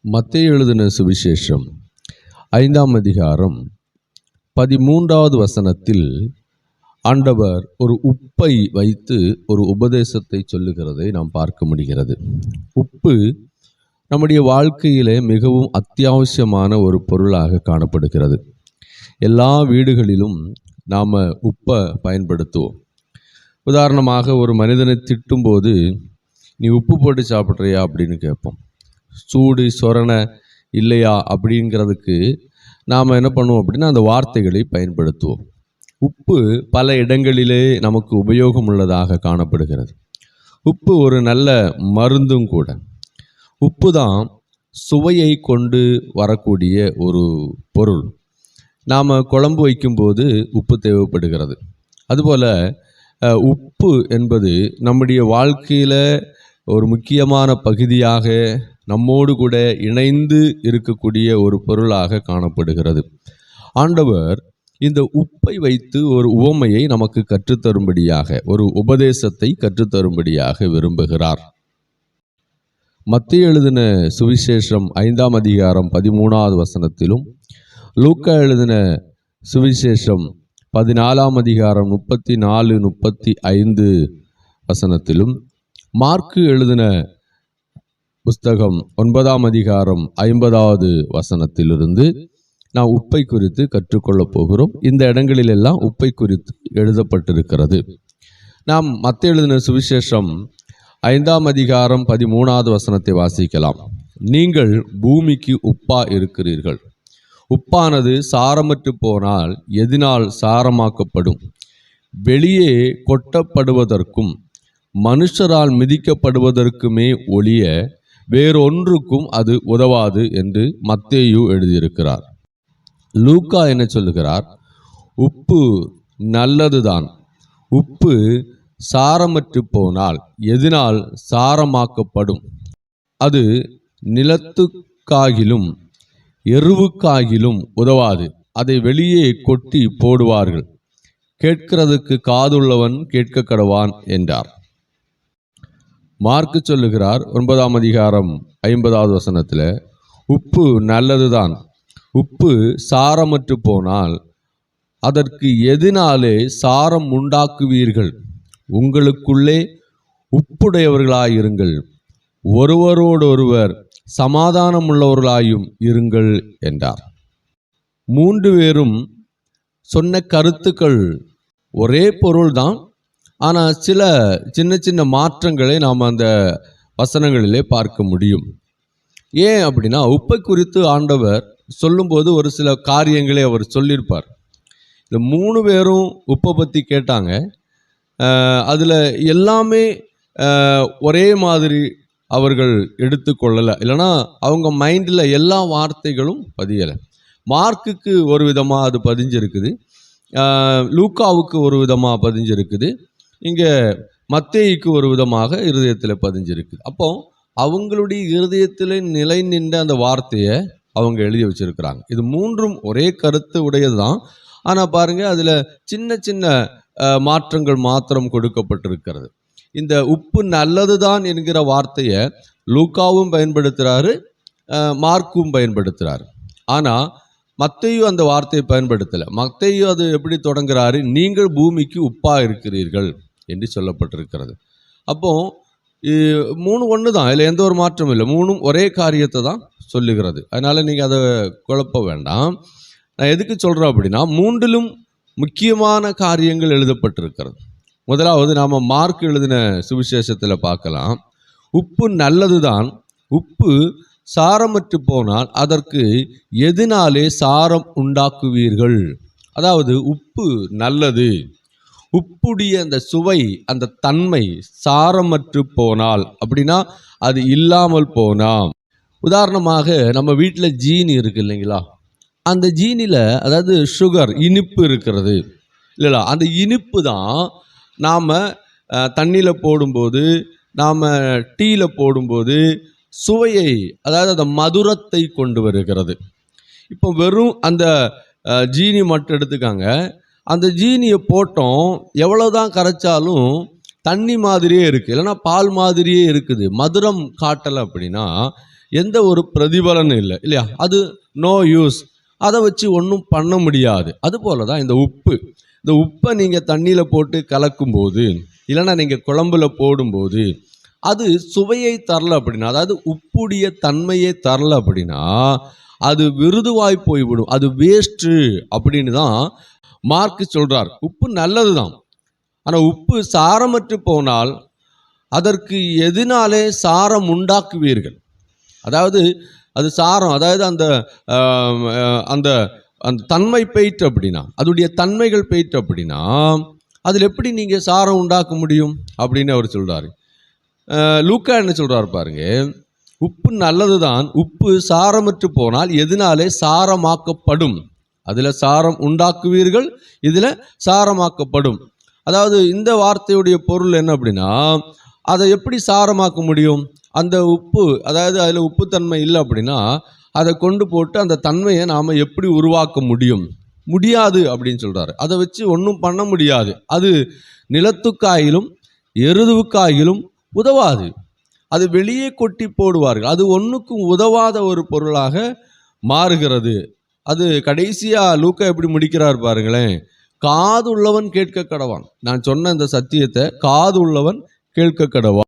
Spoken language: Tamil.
மத்தேயு எழுதின சுவிசேஷம் 5ஆம் அதிகாரம் 13வது வசனத்தில் ஆண்டவர் ஒரு உப்பை வைத்து ஒரு உபதேசத்தை சொல்லுகிறதை நாம் பார்க்க முடிகிறது. உப்பு நம்முடைய வாழ்க்கையிலே மிகவும் அத்தியாவசியமான ஒரு பொருளாக காணப்படுகிறது. எல்லா வீடுகளிலும் நாம் உப்பை பயன்படுத்துவோம். உதாரணமாக ஒரு மனிதனை திட்டும்போது, நீ உப்பு போட்டு சாப்பிட்றியா அப்படின்னு கேட்போம். சூடு சொரணை இல்லையா அப்படிங்கிறதுக்கு நாம் என்ன பண்ணுவோம் அப்படின்னா அந்த வார்த்தைகளை பயன்படுத்துவோம். உப்பு பல இடங்களிலே நமக்கு உபயோகம் உள்ளதாக காணப்படுகிறது. உப்பு ஒரு நல்ல மருந்தும் கூட. உப்பு தான் சுவையை கொண்டு வரக்கூடிய ஒரு பொருள். நாம் குழம்பு வைக்கும்போது உப்பு தேவைப்படுகிறது. அதுபோல் உப்பு என்பது நம்முடைய வாழ்க்கையில் ஒரு முக்கியமான பகுதியாக நம்மோடு கூட இணைந்து இருக்கக்கூடிய ஒரு பொருளாக காணப்படுகிறது. ஆண்டவர் இந்த உப்பை வைத்து ஒரு உவமையை நமக்கு கற்றுத்தரும்படியாக, ஒரு உபதேசத்தை கற்றுத்தரும்படியாக விரும்புகிறார். மத்தேயு எழுதின சுவிசேஷம் 5ஆம் அதிகாரம் 13வது வசனத்திலும், லூக்கா எழுதின சுவிசேஷம் 14ஆம் அதிகாரம் 34-35 வசனத்திலும், மார்க்கு எழுதின புஸ்தகம் 9ஆம் அதிகாரம் 50வது வசனத்திலிருந்து நாம் உப்பை குறித்து கற்றுக்கொள்ளப் போகிறோம். இந்த இடங்களிலெல்லாம் உப்பை குறித்து எழுதப்பட்டிருக்கிறது. நாம் மத்தேயு எழுதின சுவிசேஷம் 5ஆம் அதிகாரம் 13வது வசனத்தை வாசிக்கலாம். நீங்கள் பூமிக்கு உப்பா இருக்கிறீர்கள். உப்பானது சாரமற்று போனால் எதினால் சாரமாக்கப்படும்? வெளியே கொட்டப்படுவதற்கும் மனுஷரால் மிதிக்கப்படுவதற்குமே ஒழிய வேறொன்றுக்கும் அது உதவாது என்று மத்தேயு எழுதியிருக்கிறார். லூக்கா என்ன சொல்லுகிறார்? உப்பு நல்லதுதான். உப்பு சாரமற்று போனால் எதினால் சாரமாக்கப்படும்? அது நிலத்துக்காகிலும் எருவுக்காகிலும் உதவாது. அதை வெளியே கொட்டி போடுவார்கள். கேட்கிறதுக்கு காதுள்ளவன் கேட்க கடவான் என்றார். மார்க்கு சொல்லுகிறார் 9ஆம் அதிகாரம் 50வது வசனத்தில், உப்பு நல்லதுதான். உப்பு சாரமற்று போனால் அதற்கு எதினாலே சாரம் உண்டாக்குவீர்கள்? உங்களுக்குள்ளே உப்புடையவர்களாயிருங்கள், ஒருவரோடொருவர் சமாதானம் உள்ளவர்களாயும் இருங்கள் என்றார். 3 பேரும் சொன்ன கருத்துக்கள் ஒரே பொருள்தான். ஆனால் சில சின்ன சின்ன மாற்றங்களை நாம் அந்த வசனங்களிலே பார்க்க முடியும். ஏன் அப்படின்னா, உப்பை குறித்து ஆண்டவர் சொல்லும்போது ஒரு சில காரியங்களை அவர் சொல்லியிருப்பார். இந்த 3 பேரும் உப்பை பற்றி கேட்டாங்க. அதில் எல்லாமே ஒரே மாதிரி அவர்கள் எடுத்துக்கொள்ளலை. இல்லைனா அவங்க மைண்டில் எல்லா வார்த்தைகளும் பதியலை. மார்க்குக்கு ஒரு விதமாக அது பதிஞ்சிருக்குது, லூக்காவுக்கு ஒரு விதமாக பதிஞ்சிருக்குது, இங்கே மத்தேயுக்கு ஒரு விதமாக இருதயத்தில் பதிஞ்சிருக்குது. அப்போ அவங்களுடைய இருதயத்தில் நிலை நின்ற அந்த வார்த்தையை அவங்க எழுதி வச்சிருக்கிறாங்க. இது 3ம் ஒரே கருத்து உடையது தான். ஆனால் பாருங்கள், அதில் சின்ன சின்ன மாற்றங்கள் மாத்திரம் கொடுக்கப்பட்டிருக்கிறது. இந்த உப்பு நல்லது தான் என்கிற வார்த்தையை லூக்காவும் பயன்படுத்துகிறாரு, மார்க்கும் பயன்படுத்துகிறாரு. ஆனால் மத்தேயு அந்த வார்த்தையை பயன்படுத்தலை. மத்தேயு அது எப்படி தொடங்குறாரு? நீங்கள் பூமிக்கு உப்பாக இருக்கிறீர்கள் என்று சொல்லப்பட்டிருக்கிறது. அப்போ 3 ஒன்று தான், இதில் எந்த ஒரு மாற்றமும் இல்லை. 3ம் ஒரே காரியத்தை தான் சொல்லுகிறது. அதனால் நீங்கள் அதை குழப்ப வேண்டாம். நான் எதுக்கு சொல்கிறேன் அப்படின்னா, 3லும் முக்கியமான காரியங்கள் எழுதப்பட்டிருக்கிறது. முதலாவது நாம் மார்க் எழுதின சுவிசேஷத்தில் பார்க்கலாம். உப்பு நல்லது தான். உப்பு சாரமற்று போனால் அதற்கு எதினாலே சாரம் உண்டாக்குவீர்கள்? அதாவது உப்பு நல்லது. உப்புடைய அந்த சுவை, அந்த தன்மை சாரமற்று போனால் அப்படின்னா அது இல்லாமல் போனால், உதாரணமாக நம்ம வீட்டில் ஜீனி இருக்குது இல்லைங்களா? அந்த ஜீனியில் அதாவது சுகர், இனிப்பு இருக்கிறது இல்லைங்களா? அந்த இனிப்பு தான் நாம் தண்ணியில் போடும்போது, நாம் டீயில் போடும்போது சுவையை, அதாவது அந்த மதுரத்தை கொண்டு வருகிறது. இப்போ வெறும் அந்த ஜீனி மட்டும் எடுத்துக்காங்க. அந்த ஜீனியை போட்டோம், எவ்வளோதான் கரைச்சாலும் தண்ணி மாதிரியே இருக்குது, இல்லைன்னா பால் மாதிரியே இருக்குது, மதுரம் காட்டலை அப்படின்னா எந்த ஒரு பிரதிபலனும் இல்லை இல்லையா, அது நோ யூஸ், அதை வச்சு ஒன்றும் பண்ண முடியாது. அதுபோல தான் இந்த உப்பு. இந்த உப்பை நீங்கள் தண்ணியில் போட்டு கலக்கும்போது, இல்லைன்னா நீங்கள் குழம்புல போடும்போது அது சுவையை தரல அப்படின்னா, அதாவது உப்புடைய தன்மையை தரல அப்படின்னா அது விருதுவாய் போய்விடும், அது வேஸ்ட்டு அப்படின்னு தான் மார்க் சொல்றார். உப்பு நல்லது தான், ஆனால் உப்பு சாரமற்று போனால் அதற்கு எதனாலே சாரம் உண்டாக்குவீர்கள்? அதாவது அது சாரம், அதாவது அந்த அந்த அந்த தன்மை போயிட்டு அப்படின்னா, அதோடைய தன்மைகள் போயிட்டு அப்படின்னா அதில் எப்படி நீங்கள் சாரம் உண்டாக்க முடியும் அப்படின்னு அவர் சொல்கிறாரு. லூக்கா என்ன சொல்கிறார் பாருங்க, உப்பு நல்லது தான், உப்பு சாரமற்று போனால் எதனாலே சாரமாக்கப்படும், அதில் சாரம் உண்டாக்குவீர்கள், இதில் சாரமாக்கப்படும். அதாவது இந்த வார்த்தையுடைய பொருள் என்ன அப்படின்னா, அதை எப்படி சாரமாக்க முடியும்? அந்த உப்பு, அதாவது அதில் உப்புத்தன்மை இல்லை அப்படின்னா அதை கொண்டு போட்டு அந்த தன்மையை நாம் எப்படி உருவாக்க முடியும்? முடியாது அப்படின்னு சொல்கிறாரு. அதை வச்சு ஒன்றும் பண்ண முடியாது. அது நிலத்துக்காயிலும் எருதுவுக்காயிலும் உதவாது. அது வெளியே கொட்டி போடுவார்கள். அது ஒன்றுக்கும் உதவாத ஒரு பொருளாக மாறுகிறது. அது கடைசியாக லூக்கா எப்படி முடிக்கிறார் பாருங்களேன், காது உள்ளவன் கேட்க கடவான். நான் சொன்ன இந்த சத்தியத்தை காது உள்ளவன் கேட்க கடவான்.